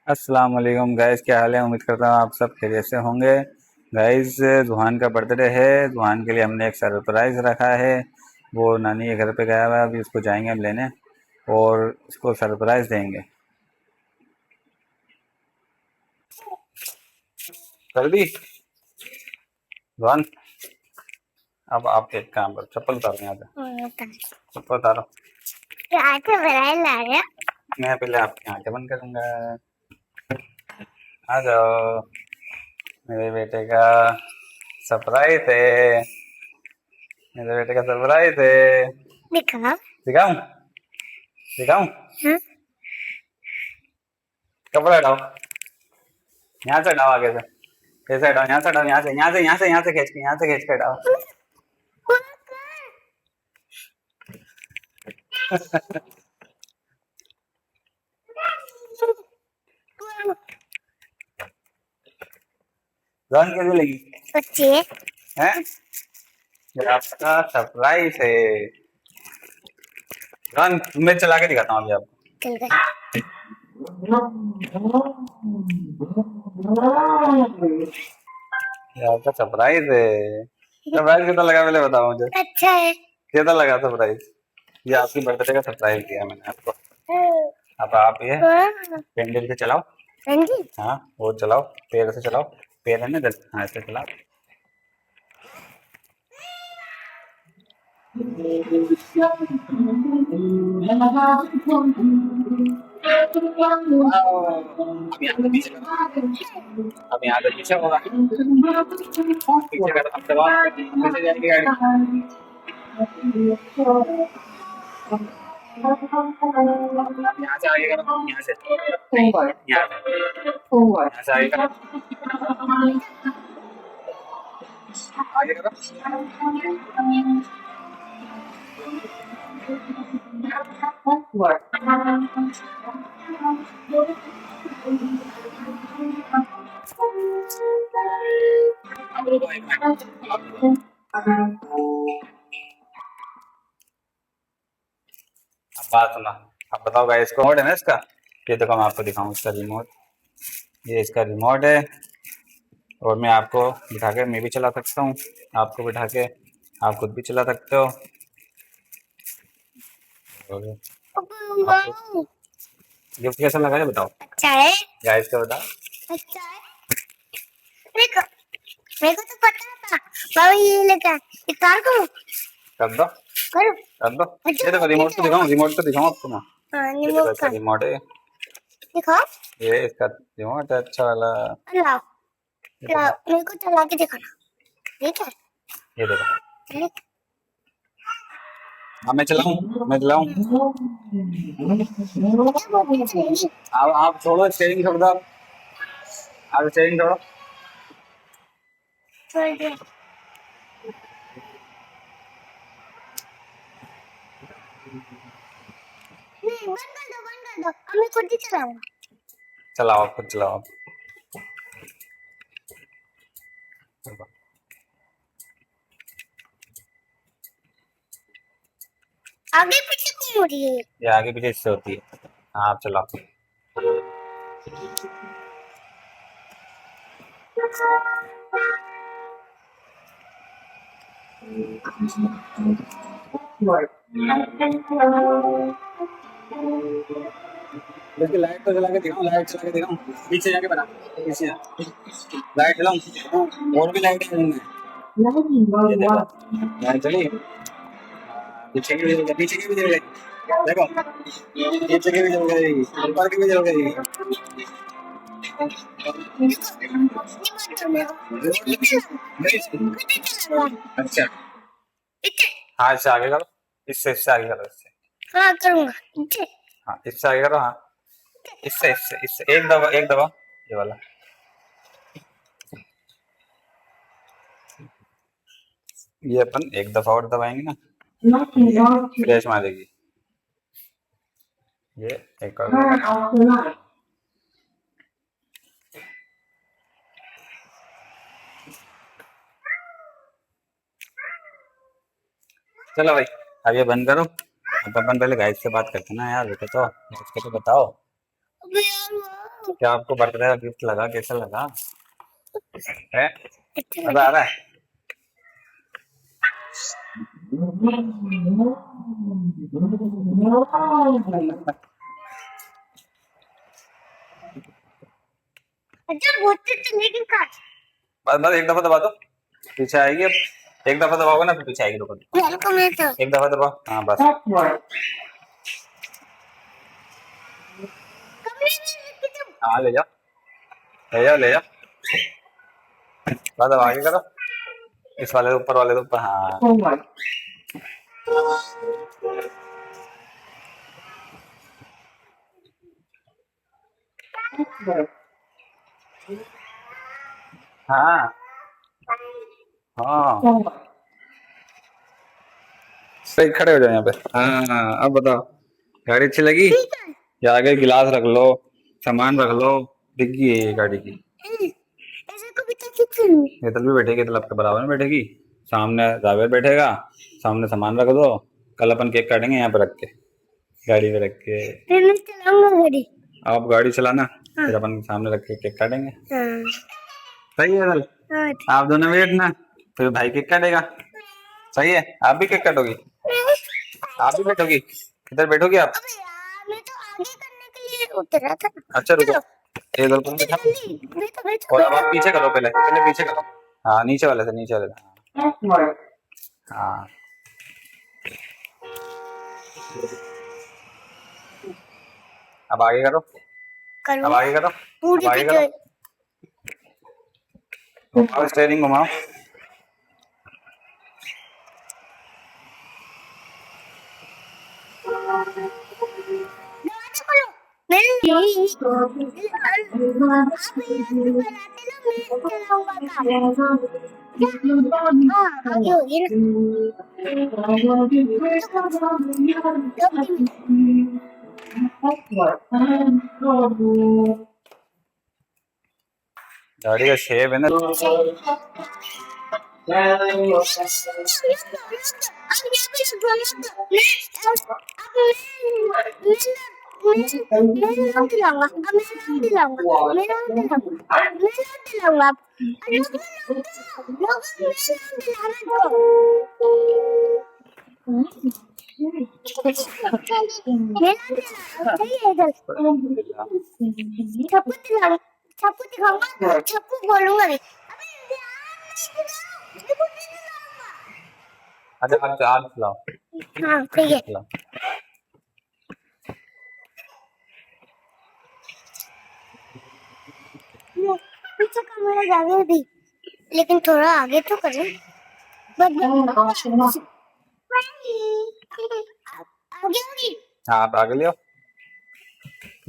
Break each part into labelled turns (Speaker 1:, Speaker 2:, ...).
Speaker 1: अस्सलाम वालेकुम गाइस, क्या हाल है। उम्मीद करता हूँ आप सब खैरियत से होंगे। गाइस, जुहान का बर्थडे है। जुहान के लिए हमने एक सरप्राइज़ रखा है। वो नानी के घर पे गया हुआ है, अभी उसको जाएंगे हम लेने और उसको सरप्राइज़ देंगे। जल्दी जुहान, अब आप एक काम करो, चप्पल उतारो यहाँ से। चप्पल उतारो। आके बनाए ला रहे। मैं पहले आपकी आंखें बंद करूंगा। आ जाओ, मेरे बेटे का सरप्राइज है। मेरे बेटे का सरप्राइज है। दिखाओ। दिखाऊं? दिखाऊं? हाँ। कपड़ा हटाओ, यहाँ से हटाओ, आगे से ऐसे हटाओ, यहाँ से हटाओ, यहाँ से खींच के हटाओ। जान कैसे लगी? अच्छी है। ये आपका सरप्राइज है। जान, मैं चला के दिखाता हूँ अभी आपको। ठीक है। ये आपका सरप्राइज है। सरप्राइज कितना लगा पहले बताओ मुझे। अच्छा है। कितना लगा सरप्राइज? ये आपकी बर्थडे का सरप्राइज दिया मैंने आपको। अब आप ये पेंडल से चलाओ। पेंडल? हाँ, वो चलाओ, पैर से चलाओ। पैर है ना इधर, हाँ ऐसे चलाओ। अब यहाँ से पीछे होगा। पीछे का अब दबाओ, पीछे जाएगी गाड़ी। यहाँ से आगे करो, यहाँ से, यहाँ से आगे करो, आगे करो। अब बात सुना। अब बताओ गाइस, इसका रिमोट है ना इसका। ये देखो, मैं आपको दिखाऊं इसका रिमोट। ये इसका रिमोट है और मैं आपको बिठा के मैं भी चला सकता हूँ, आपको बिठा के आप खुद भी चला सकते हो। और आपको गिफ्ट कैसा लगा है बताओ। अच्छा है गाइस, का बताओ। अच्छा है। मेरे को मेरे को तो पता था बाबा ये लेकर एक कार को कर दो, कर दो। ये देखो, रिमोट तो दिखाऊं, रिमोट तो दिखाऊं आपको मैं। हाँ, रिमोट का रिमोट है, दिखाओ। ये इसका रिमोट है अच्छा वाला। लाओ लाओ, मेरे को चला के दिखाना, ठीक है। ये देखो। हाँ, मैं चलाऊं, मैं चलाऊं। आप छोड़ो, स्टीयरिंग छोड़ दो। आप स्टीयरिंग छोड़ो। छोड़ दे। नहीं, बंद कर दो, बंद कर दो, अब मैं खुद ही चलाऊंगा। चलाओ, आप खुद चलाओ। आगे पीछे क्यों हो रही है? ये आगे पीछे इससे होती है। हाँ, आप चलाओ। इसकी लाइट तो जला के दिखाऊं, लाइट चला के दिखाऊं, पीछे जाके बना, पीछे लाइट जलाऊं और भी लाइट है इनमें। ये देखो, लाइट चली। पीछे की भी जल गई, पीछे की भी जल गई। देखो, पीछे की भी जल गई, ऊपर की भी जल गई। अच्छा, हाँ इससे आगे करो, इससे आगे करो, इससे। हाँ करूँगा, हाँ इससे आगे करो, हाँ इससे इससे इससे एक दबा, एक दबा, ये वाला। ये अपन एक दफा और दबाएंगे ना, फ्लैश मारेगी। ये एक और। चलो भाई, अब ये बंद करो। अब अपन पहले गाइस से बात करते ना यार, रुको तो, इसको तो बताओ। क्या आपको बर्थडे का गिफ्ट लगा? कैसा लगा है? मजा आ रहा है? बस बस एक दफा दबा दो, पीछे आएगी। अब एक दफा दबाओगे ना फिर पीछे आएगी। रुको एक दफा दबाओ। हाँ बस हाँ ले जाओ ले जाओ ले जाओ। बस अब आगे करो, इस वाले ऊपर वाले ऊपर। हाँ हाँ हाँ सही, खड़े हो जाओ यहाँ पे। हाँ अब बताओ, गाड़ी अच्छी लगी? या आगे गिलास रख लो, सामान रख लो। डिग्गी है ये गाड़ी की। इधर भी बैठेगी, इधर आपके बराबर में बैठेगी। सामने जावेद बैठेगा, सामने सामान रख दो। कल अपन केक काटेंगे यहाँ पे रख के, गाड़ी पे रख के। मैं चलाऊंगा गाड़ी, आप गाड़ी चलाना। हाँ। फिर अपन सामने रख के केक काटेंगे। हाँ। सही है सर। हाँ। आप दोनों बैठना, फिर भाई केक काटेगा। सही है। आप भी केक काटोगी? आप भी बैठोगी? किधर बैठोगी आप? मैं तो आगे करने के लिए उतरा था। अच्छा रुको, इधर तुम बैठो। और अब आप पीछे करो, पहले पहले पीछे करो। हाँ नीचे वाले से, नीचे वाले से। हाँ अब आगे करो, अब आगे करो, अब आगे करो। घुमाओ, स्टीयरिंग घुमाओ। गाड़ी का शेप है ना। छप्पू दिखाऊंगा, छप्पू बोलूंगा भी। अच्छा आप चलाओ। हाँ ठीक है। पीछे कैमरा जावे भी, लेकिन थोड़ा आगे तो करें। आगे होगी। हाँ आप आगे लियो।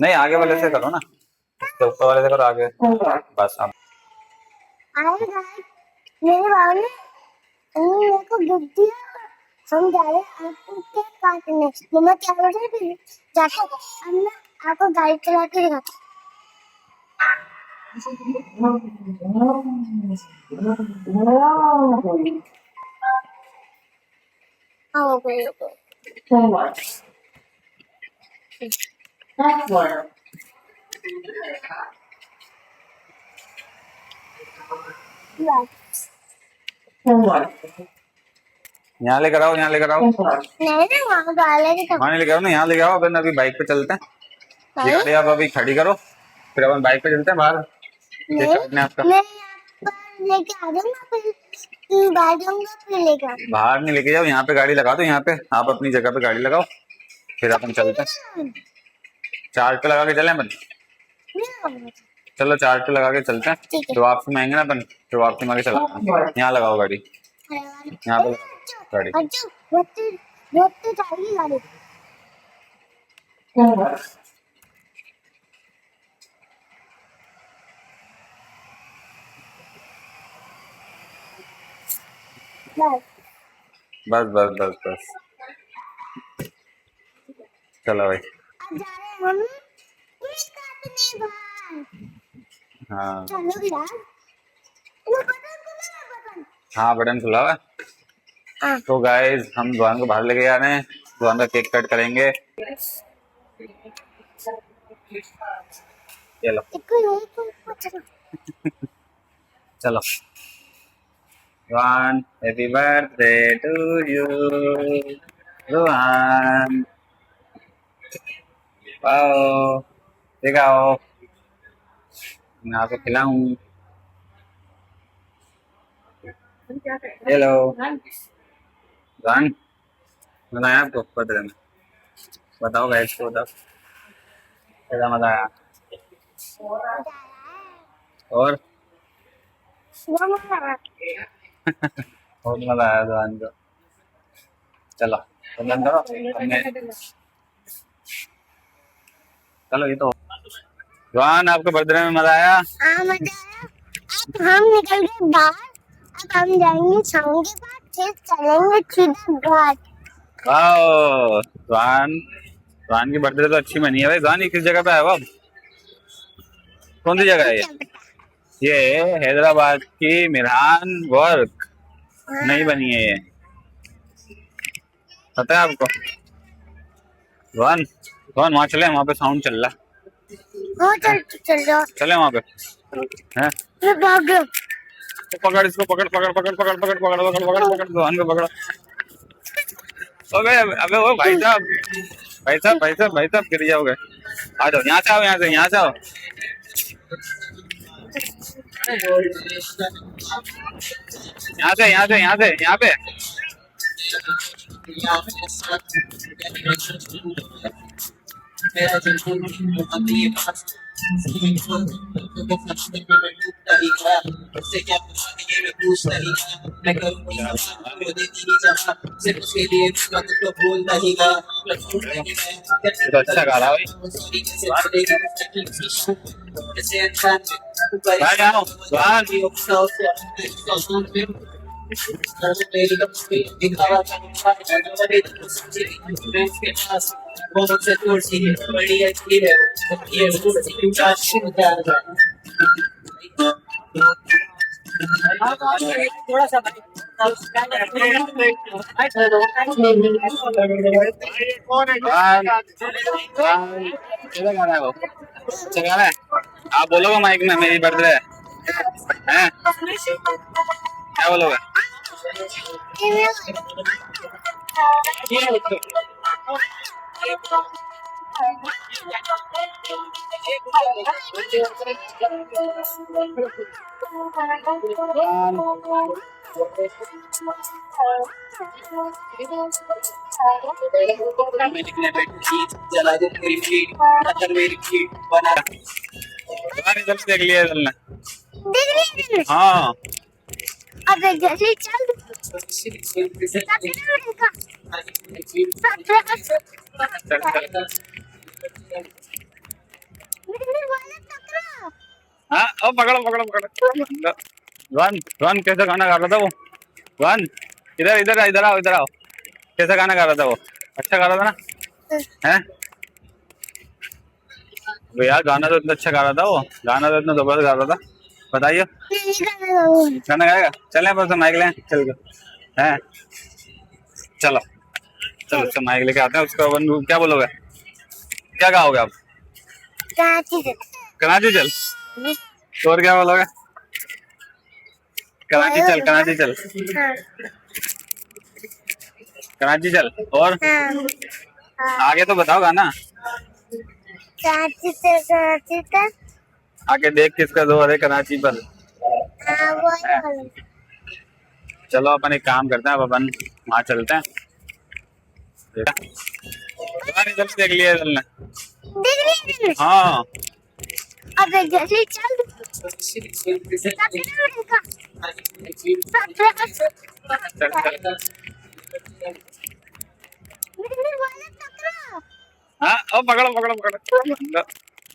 Speaker 1: नहीं आगे वाले से करो ना, तो ऊपर वाले से करो आगे। बस अब मेरे बाबा ने मेरे को गिफ्ट दिया। हम जा रहे हैं आपको केक काटने। मम्मा क्या बोल रही थी? जाके हम आपको गाड़ी चला के दिखाते। हाँ ओके ओके। यहाँ लेकर आओ, यहाँ लेकर आओ। नहीं वहाँ लेकर आओ ना, यहाँ लेकर आओ। अपन अभी बाइक पे चलते हैं। ये गाड़ी आप अभी खड़ी करो, फिर अपन बाइक पे चलते हैं बाहर। आपका लेके आ जाऊंगा, फिर बाहर नहीं लेके जाओ, यहाँ पे गाड़ी लगा दो। यहाँ पे आप अपनी जगह पे गाड़ी लगाओ, फिर अपन चलते हैं। चार्ज पे लगा के चले अपन। चलो चार्ज पे लगा के चलते हैं। तो वापसी में आएंगे ना अपन, तो वापसी में आगे चला। यहाँ लगाओ गाड़ी, यहाँ पे गाड़ी। बस बस बस बस चलो भाई। हाँ हाँ बटन खुला हुआ है। तो गाइस हम दुकान को बाहर लेके जा रहे हैं, दुकान का केक कट करेंगे। चलो चलो। Rohan happy birthday to you. Rohan आओ, ठीक आओ, मैं आपको खिलाऊं। हेलो रोहन, मजा आया आपको बर्थडे में? बताओ गाइस को, बताओ कैसा मजा आया। और बहुत मजा आया रोहन को। चलो बंधन करो हमने। चलो ये तो रोहन, आपको बर्थडे में मजा आया? हाँ मजा आया। अब हम निकल गए बाहर, अब हम जाएंगे शाम के बाद, फिर चलेंगे सीधा घर। वाओ रोहन, रोहन की बर्थडे तो अच्छी मनी है भाई। रोहन ये किस जगह पे आया हो अब? कौन सी जगह है ये हैदराबाद की मिरहान वर्क नहीं बनी है ये, पता है आपको? रोहन रोहन वहाँ चले, वहाँ पे साउंड चल रहा। चल जाओ, चले वहाँ पे हैं? तो पकड़ इसको, पकड़ पकड़ पकड़ पकड़ पकड़ पकड़ पकड़ पकड़ पकड़ रोहन को पकड़ो। अबे अबे ओ भाई साहब, भाई साहब भाई साहब भाई साहब, गिर जाओगे। आ जाओ, यहाँ से आओ, यहाँ से, यहाँ से आओ। यहाँ से, यहाँ से, यहाँ से, यहाँ पे। तो अच्छा गा रहा भाई। भाई आओ थोड़ा सा गाना है। आप बोलोगे माइक में मेरी बर्थडे है, क्या बोलोगे? देख लिया हाँ। अबे जल्दी चल। हाँ ओ पकड़ो पकड़ो पकड़ो। रोहन रोहन कैसा गाना गा रहा था वो? रोहन इधर इधर इधर आओ, इधर आओ। कैसा गाना गा रहा था वो? अच्छा गा रहा था ना? हैं यार, गाना तो इतना अच्छा गा रहा था वो, गाना तो इतना जबरदस्त गा रहा था। बताइए गाना गाएगा? चले बस माइक ले चल कर हैं। चलो चलो उससे माइक लेके आते हैं, उसका क्या बोलोगे, क्या गाओगे आप? कराची चल। और क्या बोलोगे? कराची चल, कराची चल, कराची चल। और आगे तो बताओ गाना। कराची से, कराची तक आके देख किसका जोर है कराची पर। चलो अपन एक काम करते हैं, अब अपन वहाँ चलते हैं। देख लिया तुमने? हाँ अबे जल्दी चल। हाँ ओ पकड़ो पकड़ो पकड़ो।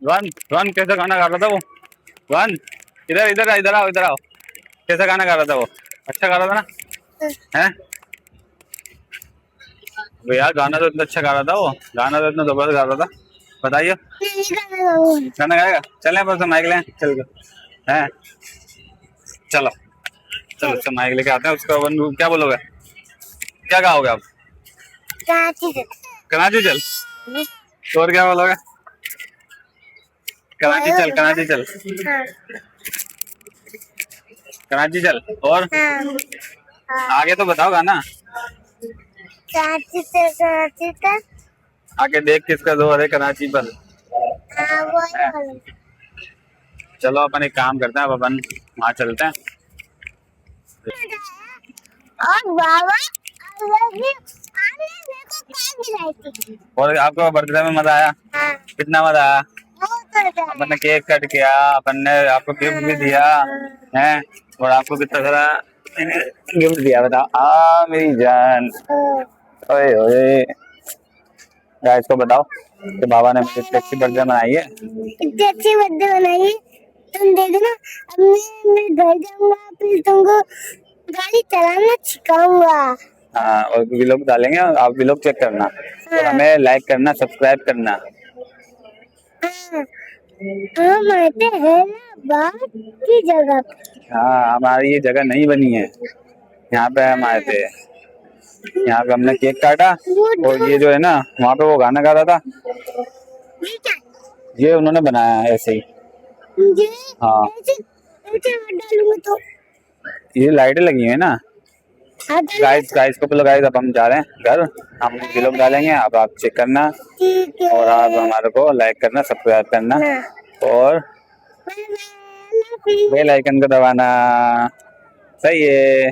Speaker 1: रोहन रोहन कैसा गाना गा रहा था वो? रोहन इधर इधर इधर आओ, इधर आओ। कैसा गाना गा रहा था वो? अच्छा गा रहा था ना? हैं यार, गाना तो इतना अच्छा गा रहा था वो, गाना तो इतना जबरदस्त गा रहा था। बताइए गाना गाएगा? चले बस माइक ले चल कर हैं। चलो चलो उससे माइक लेके आते हैं, उसका क्या बोलोगे, क्या गाओगे आप? कराची चल। कराची चल। और क्या बोलोगे? कराची चल, कराची चल,
Speaker 2: हाँ
Speaker 1: कराची चल। और
Speaker 2: हाँ
Speaker 1: आगे तो बताओ गाना।
Speaker 2: कराची से कराची तक।
Speaker 1: आगे देख किसका जोर है कराची पर।
Speaker 2: हाँ वही वाला।
Speaker 1: चलो अपन एक काम करते हैं, अब अपन वहाँ चलते हैं।
Speaker 2: और बाबा मेरे को कार दिलाई थी।
Speaker 1: और आपको बर्थडे में मजा आया?
Speaker 2: हाँ
Speaker 1: कितना मजा आया?
Speaker 2: बहुत मजा आया।
Speaker 1: अपन ने केक कट किया, अपन ने आपको गिफ्ट भी दिया है, और आपको कितना सारा गिफ्ट दिया, बताओ। मेरी जान, ओए ओए। गाइस को बताओ कि बाबा ने मुझे इतनी अच्छी बर्थडे बनाई है।
Speaker 2: इतनी अच्छी बर्थडे बनाई, तुम देखना। अब मैं घर जाऊंगा, फिर तुमको गाड़ी चलाना सिखाऊंगा।
Speaker 1: हाँ, और व्लॉग डालेंगे, आप व्लॉग चेक करना, और हमें लाइक करना, सब्सक्राइब करना।
Speaker 2: हाँ हम आते हैं ना बात की जगह पे।
Speaker 1: हाँ, हमारी ये जगह नहीं बनी है, यहाँ पे हम आए थे। यहाँ पे हमने केक काटा, और ये जो है ना, वहाँ पे वो गाना गा रहा था,
Speaker 2: ये क्या?
Speaker 1: ये उन्होंने बनाया है ऐसे ही।
Speaker 2: ये
Speaker 1: हाँ,
Speaker 2: ऐसे हाथ डालूंगा तो
Speaker 1: ये लाइटें लगी है ना।
Speaker 2: हाथ डालूंगा
Speaker 1: गाइस गाइस को बोलो, गाइस अब हम जा रहे हैं घर, हम व्लॉग डालेंगे, अब आप चेक करना,
Speaker 2: ठीक है।
Speaker 1: और आप हमारे को लाइक करना, सब्सक्राइब करना, और बेल आइकन को दबाना। सही है।